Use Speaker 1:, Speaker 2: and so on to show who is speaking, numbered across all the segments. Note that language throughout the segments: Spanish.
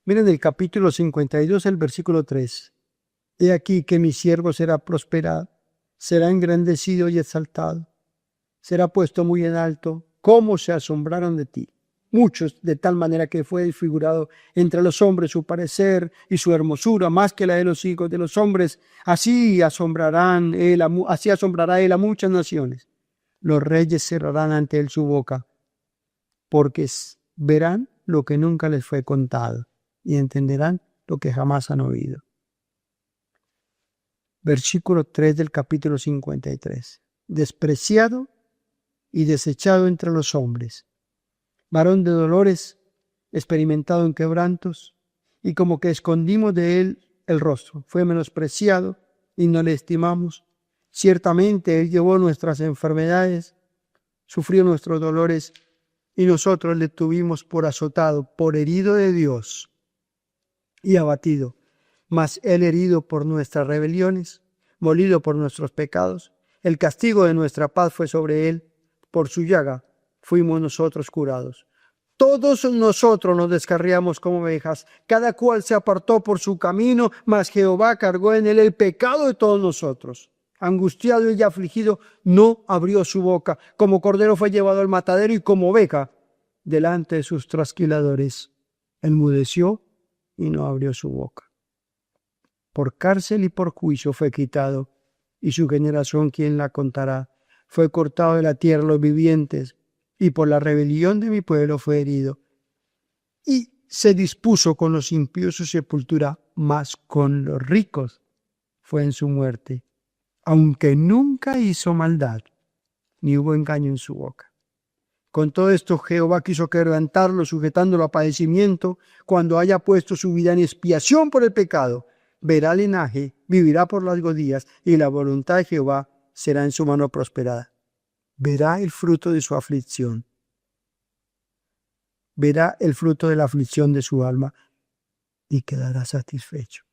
Speaker 1: Miren el capítulo 52, el versículo 3. He aquí que mi siervo será prosperado, será engrandecido y exaltado, será puesto muy en alto. ¿Cómo se asombraron de ti? Muchos, de tal manera que fue desfigurado entre los hombres su parecer y su hermosura, más que la de los hijos de los hombres. Así asombrará él a muchas naciones. Los reyes cerrarán ante él su boca, porque verán lo que nunca les fue contado y entenderán lo que jamás han oído. Versículo 3 del capítulo 53. Despreciado y desechado entre los hombres, varón de dolores, experimentado en quebrantos, y como que escondimos de él el rostro. Fue menospreciado y no le estimamos. Ciertamente él llevó nuestras enfermedades, sufrió nuestros dolores, y nosotros le tuvimos por azotado, por herido de Dios y abatido. Mas él herido por nuestras rebeliones, molido por nuestros pecados. El castigo de nuestra paz fue sobre él, por su llaga fuimos nosotros curados. Todos nosotros nos descarriamos como ovejas, cada cual se apartó por su camino, mas Jehová cargó en él el pecado de todos nosotros. Angustiado y afligido, no abrió su boca. Como cordero fue llevado al matadero y como oveja delante de sus trasquiladores. Enmudeció y no abrió su boca. Por cárcel y por juicio fue quitado, y su generación, ¿quién la contará? Fue cortado de la tierra los vivientes, y por la rebelión de mi pueblo fue herido. Y se dispuso con los impíos su sepultura, mas con los ricos fue en su muerte, aunque nunca hizo maldad, ni hubo engaño en su boca. Con todo esto Jehová quiso quebrantarlo, sujetándolo a padecimiento, cuando haya puesto su vida en expiación por el pecado. Verá linaje, vivirá por largos días, y la voluntad de Jehová será en su mano prosperada. Verá el fruto de su aflicción. Verá el fruto de la aflicción de su alma, y quedará satisfecho.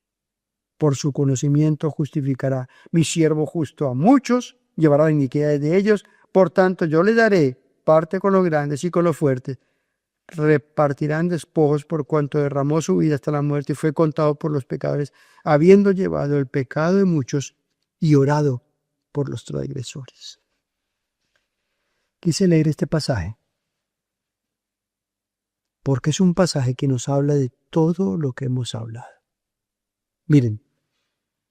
Speaker 1: Por su conocimiento justificará. Mi siervo justo a muchos, llevará la iniquidad de ellos, por tanto yo le daré parte con los grandes y con los fuertes. Repartirán despojos por cuanto derramó su vida hasta la muerte y fue contado por los pecadores, habiendo llevado el pecado de muchos y orado por los transgresores. Quise leer este pasaje porque es un pasaje que nos habla de todo lo que hemos hablado. Miren,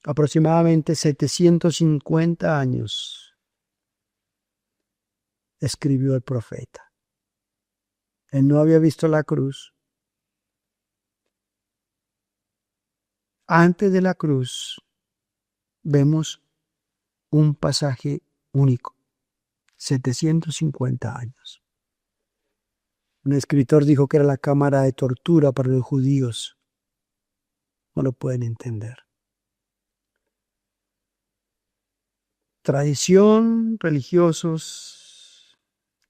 Speaker 1: aproximadamente 750 años escribió el profeta. Él no había visto la cruz. Antes de la cruz vemos un pasaje único, 750 años. Un escritor dijo que era la cámara de tortura para los judíos. No lo pueden entender. Tradición, religiosos,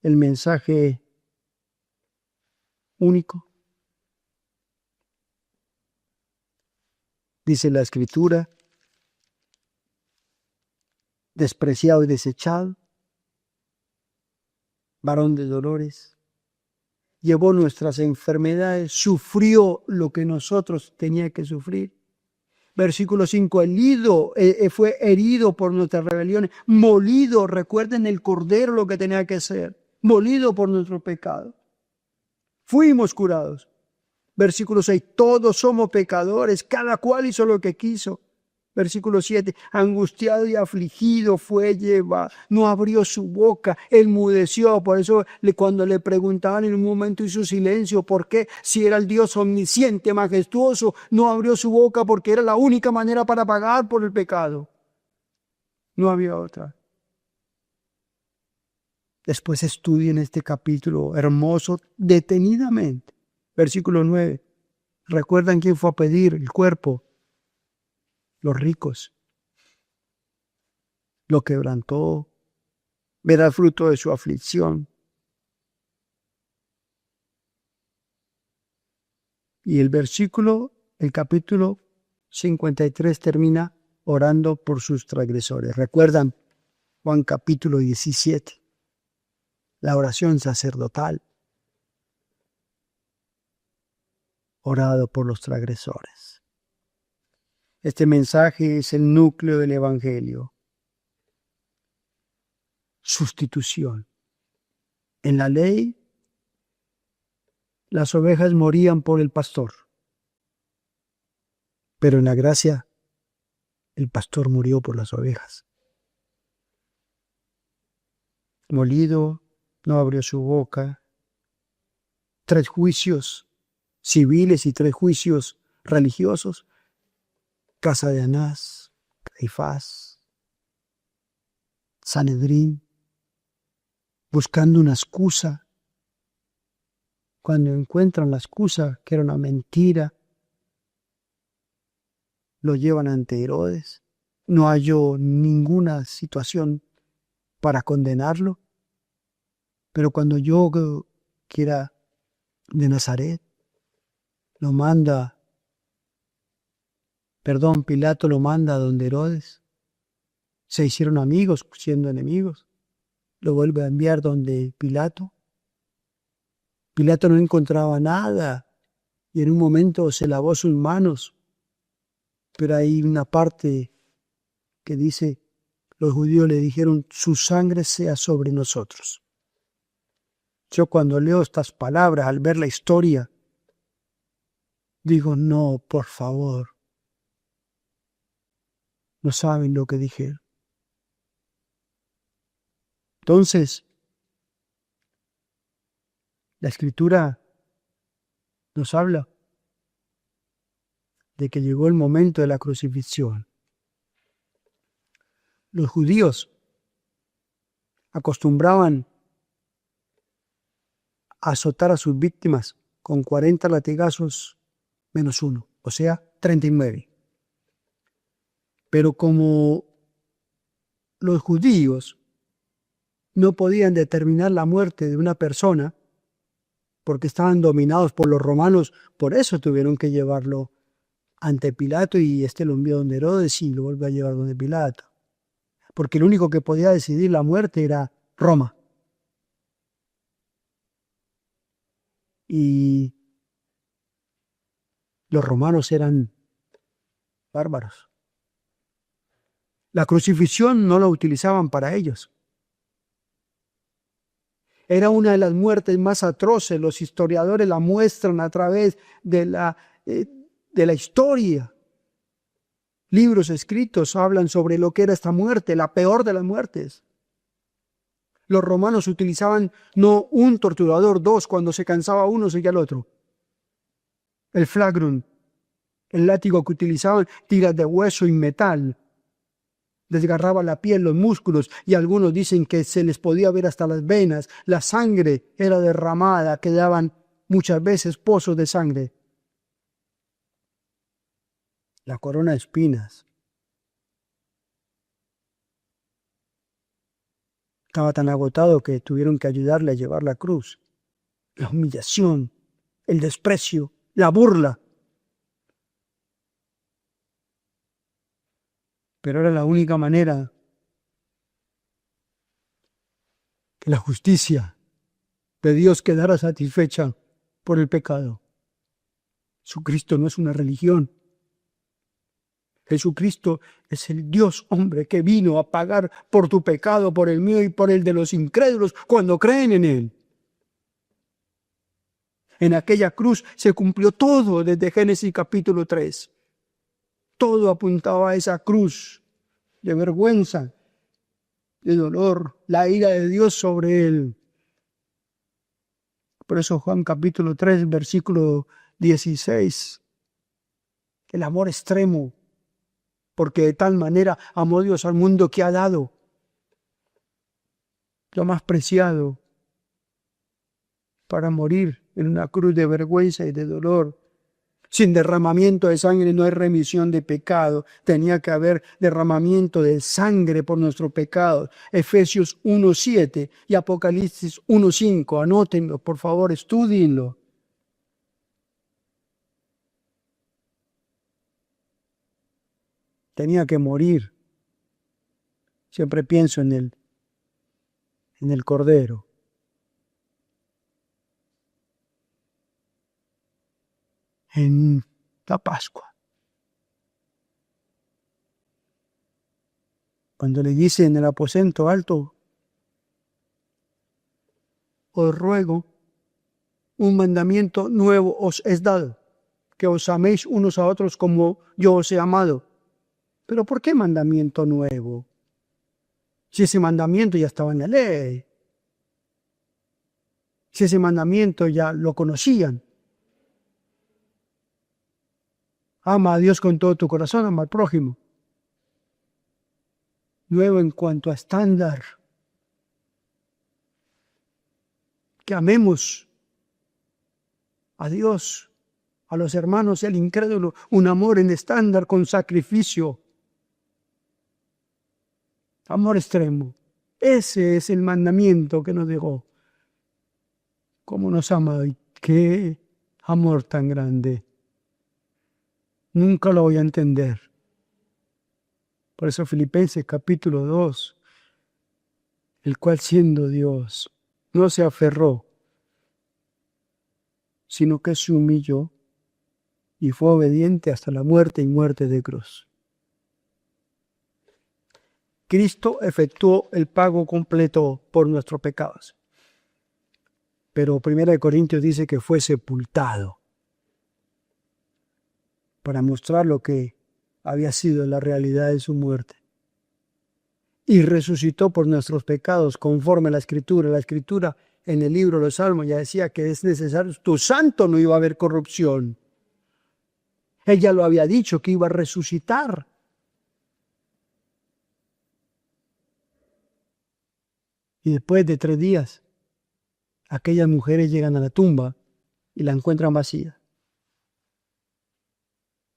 Speaker 1: el mensaje único. Dice la Escritura, despreciado y desechado, varón de dolores, llevó nuestras enfermedades, sufrió lo que nosotros teníamos que sufrir. Versículo 5, fue herido por nuestras rebeliones, molido, recuerden el cordero lo que tenía que ser, molido por nuestro pecado. Fuimos curados. Versículo 6, todos somos pecadores, cada cual hizo lo que quiso. Versículo 7, angustiado y afligido fue llevado, no abrió su boca, enmudeció. Por eso cuando le preguntaban en un momento hizo silencio. ¿Por qué? Si era el Dios omnisciente, majestuoso, no abrió su boca porque era la única manera para pagar por el pecado. No había otra. Después estudien este capítulo hermoso detenidamente. Versículo 9, ¿recuerdan quién fue a pedir el cuerpo? Los ricos. Lo quebrantó, verá el fruto de su aflicción. Y el capítulo 53 termina orando por sus transgresores. ¿Recuerdan Juan capítulo 17? La oración sacerdotal. orado por los transgresores. Este mensaje es el núcleo del Evangelio. Sustitución. En la ley, las ovejas morían por el pastor, pero en la gracia, el pastor murió por las ovejas. Molido, no abrió su boca. 3 juicios civiles y 3 juicios religiosos. Casa de Anás, Caifás, Sanedrín, buscando una excusa. Cuando encuentran la excusa, que era una mentira, lo llevan ante Herodes. No halló ninguna situación para condenarlo. Pero cuando yo, que era de Nazaret, Pilato lo manda a donde Herodes. Se hicieron amigos siendo enemigos. Lo vuelve a enviar donde Pilato. Pilato no encontraba nada y en un momento se lavó sus manos. Pero hay una parte que dice, los judíos le dijeron, su sangre sea sobre nosotros. Yo cuando leo estas palabras, al ver la historia, digo, no, por favor. No saben lo que dijeron. Entonces, la Escritura nos habla de que llegó el momento de la crucifixión. Los judíos acostumbraban a azotar a sus víctimas con 40 latigazos menos 1, o sea, 39. Pero como los judíos no podían determinar la muerte de una persona porque estaban dominados por los romanos, por eso tuvieron que llevarlo ante Pilato y lo envió donde Herodes y lo vuelve a llevar donde Pilato. Porque el único que podía decidir la muerte era Roma. Y los romanos eran bárbaros. La crucifixión no la utilizaban para ellos. Era una de las muertes más atroces. Los historiadores la muestran a través de la historia. Libros escritos hablan sobre lo que era esta muerte, la peor de las muertes. Los romanos utilizaban no un torturador, 2, cuando se cansaba uno seguía el otro. El flagrum, el látigo que utilizaban, tiras de hueso y metal. Desgarraba la piel, los músculos, y algunos dicen que se les podía ver hasta las venas. La sangre era derramada, quedaban muchas veces pozos de sangre. La corona de espinas. Estaba tan agotado que tuvieron que ayudarle a llevar la cruz. La humillación, el desprecio, la burla. Pero era la única manera que la justicia de Dios quedara satisfecha por el pecado. Jesucristo no es una religión. Jesucristo es el Dios hombre que vino a pagar por tu pecado, por el mío y por el de los incrédulos cuando creen en Él. En aquella cruz se cumplió todo desde Génesis capítulo 3. Todo apuntaba a esa cruz de vergüenza, de dolor, la ira de Dios sobre Él. Por eso Juan capítulo 3, versículo 16. El amor extremo. Porque de tal manera amó Dios al mundo que ha dado lo más preciado para morir en una cruz de vergüenza y de dolor. Sin derramamiento de sangre no hay remisión de pecado. Tenía que haber derramamiento de sangre por nuestro pecado. Efesios 1:7 y Apocalipsis 1:5. Anótenlo, por favor, estúdienlo. Tenía que morir. Siempre pienso en el Cordero. en la Pascua. Cuando le dice en el aposento alto, os ruego, un mandamiento nuevo os es dado, que os améis unos a otros como yo os he amado. ¿Pero por qué mandamiento nuevo? Si ese mandamiento ya estaba en la ley, si ese mandamiento ya lo conocían. Ama a Dios con todo tu corazón, ama al prójimo. Nuevo en cuanto a estándar. Que amemos a Dios, a los hermanos, el incrédulo, un amor en estándar con sacrificio. Amor extremo. Ese es el mandamiento que nos dejó. ¿Cómo nos ama? ¡Qué amor tan grande! Nunca lo voy a entender. Por eso Filipenses capítulo 2, el cual siendo Dios, no se aferró, sino que se humilló y fue obediente hasta la muerte y muerte de cruz. Cristo efectuó el pago completo por nuestros pecados. Pero 1 Corintios dice que fue sepultado para mostrar lo que había sido la realidad de su muerte. Y resucitó por nuestros pecados conforme a la Escritura. La Escritura en el libro de los Salmos ya decía que es necesario, tu santo no iba a haber corrupción. Ella lo había dicho que iba a resucitar. Y después de 3 días, aquellas mujeres llegan a la tumba y la encuentran vacía.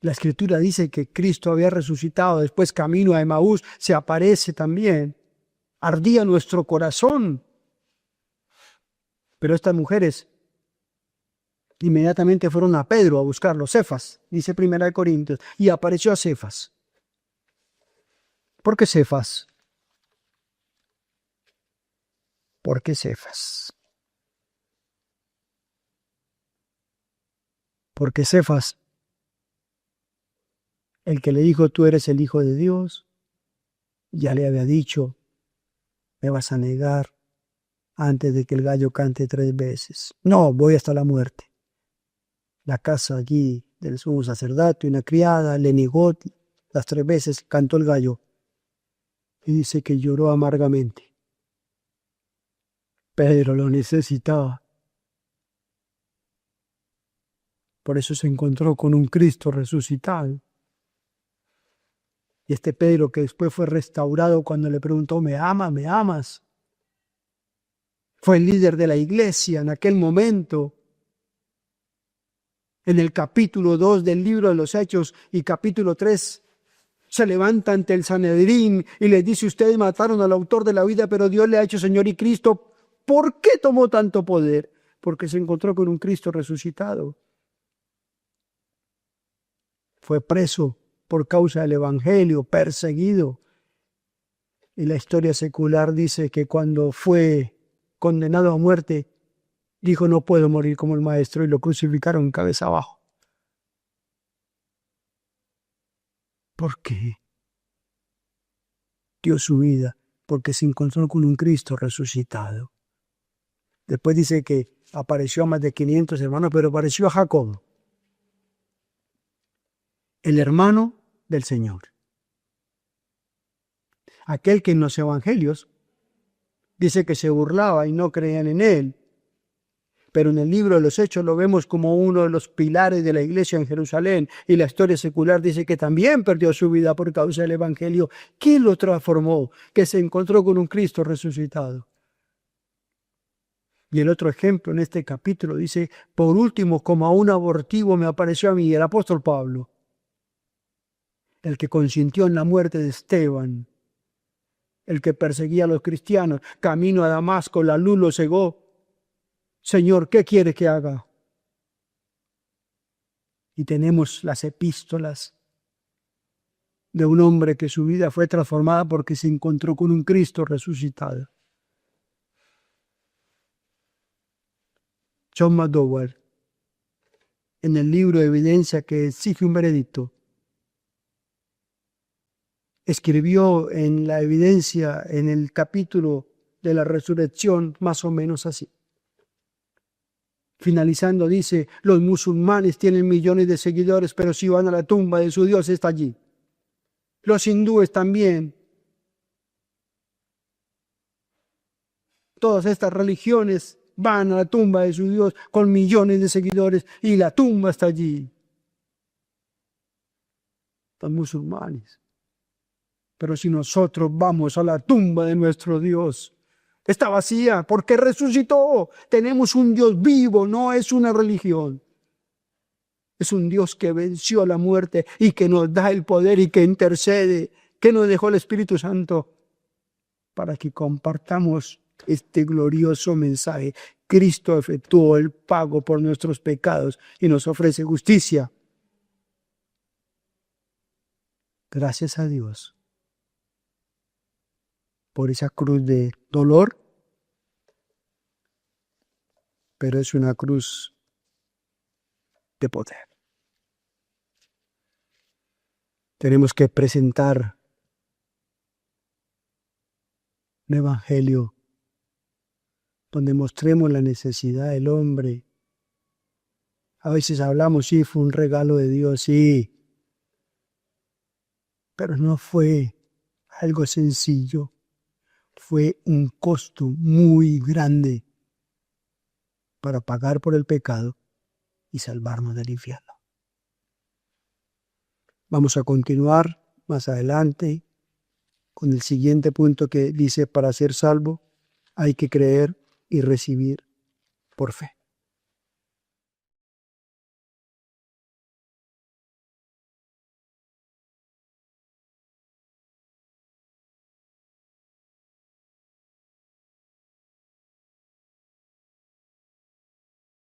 Speaker 1: La Escritura dice que Cristo había resucitado, después camino a Emaús se aparece también. Ardía nuestro corazón. Pero estas mujeres inmediatamente fueron a Pedro a buscarlo, Cefas, dice 1 Corintios, y apareció a Cefas. ¿Por qué Cefas? ¿Por qué Cefas? Porque Cefas, el que le dijo, tú eres el Hijo de Dios, ya le había dicho, me vas a negar antes de que el gallo cante 3 veces. No, voy hasta la muerte. La casa allí del sumo sacerdote, una criada, le negó las 3 veces, cantó el gallo. Y dice que lloró amargamente. Pedro lo necesitaba. Por eso se encontró con un Cristo resucitado. Y este Pedro que después fue restaurado cuando le preguntó, ¿me amas? ¿Me amas? Fue el líder de la iglesia en aquel momento. En el capítulo 2 del libro de los Hechos y capítulo 3 se levanta ante el Sanedrín y les dice, ustedes mataron al autor de la vida, pero Dios le ha hecho Señor y Cristo. ¿Por qué tomó tanto poder? Porque se encontró con un Cristo resucitado. Fue preso por causa del Evangelio, perseguido. Y la historia secular dice que cuando fue condenado a muerte, dijo, no puedo morir como el maestro, y lo crucificaron cabeza abajo. ¿Por qué? Dio su vida porque se encontró con un Cristo resucitado. Después dice que apareció a más de 500 hermanos, pero apareció a Jacob, el hermano del Señor. Aquel que en los evangelios dice que se burlaba y no creían en él. Pero en el libro de los Hechos lo vemos como uno de los pilares de la iglesia en Jerusalén. Y la historia secular dice que también perdió su vida por causa del evangelio. ¿Qué lo transformó? Que se encontró con un Cristo resucitado. Y el otro ejemplo en este capítulo dice, por último, como a un abortivo me apareció a mí el apóstol Pablo, el que consintió en la muerte de Esteban, el que perseguía a los cristianos, camino a Damasco, la luz lo cegó. Señor, ¿qué quiere que haga? Y tenemos las epístolas de un hombre que su vida fue transformada porque se encontró con un Cristo resucitado. John McDowell, en el libro de evidencia que exige un veredicto, escribió en la evidencia, en el capítulo de la resurrección, más o menos así. Finalizando dice, los musulmanes tienen millones de seguidores, pero si van a la tumba de su Dios está allí. Los hindúes también. Todas estas religiones van a la tumba de su Dios con millones de seguidores y la tumba está allí. Los musulmanes. Pero si nosotros vamos a la tumba de nuestro Dios, está vacía porque resucitó. Tenemos un Dios vivo, no es una religión. Es un Dios que venció la muerte y que nos da el poder y que intercede, que nos dejó el Espíritu Santo para que compartamos este glorioso mensaje. Cristo efectuó el pago por nuestros pecados y nos ofrece justicia. Gracias a Dios por esa cruz de dolor, pero es una cruz de poder. Tenemos que presentar un evangelio donde mostremos la necesidad del hombre. A veces hablamos, sí, fue un regalo de Dios, sí, pero no fue algo sencillo, fue un costo muy grande para pagar por el pecado y salvarnos del infierno. Vamos a continuar más adelante con el siguiente punto que dice, para ser salvo hay que creer y recibir por fe.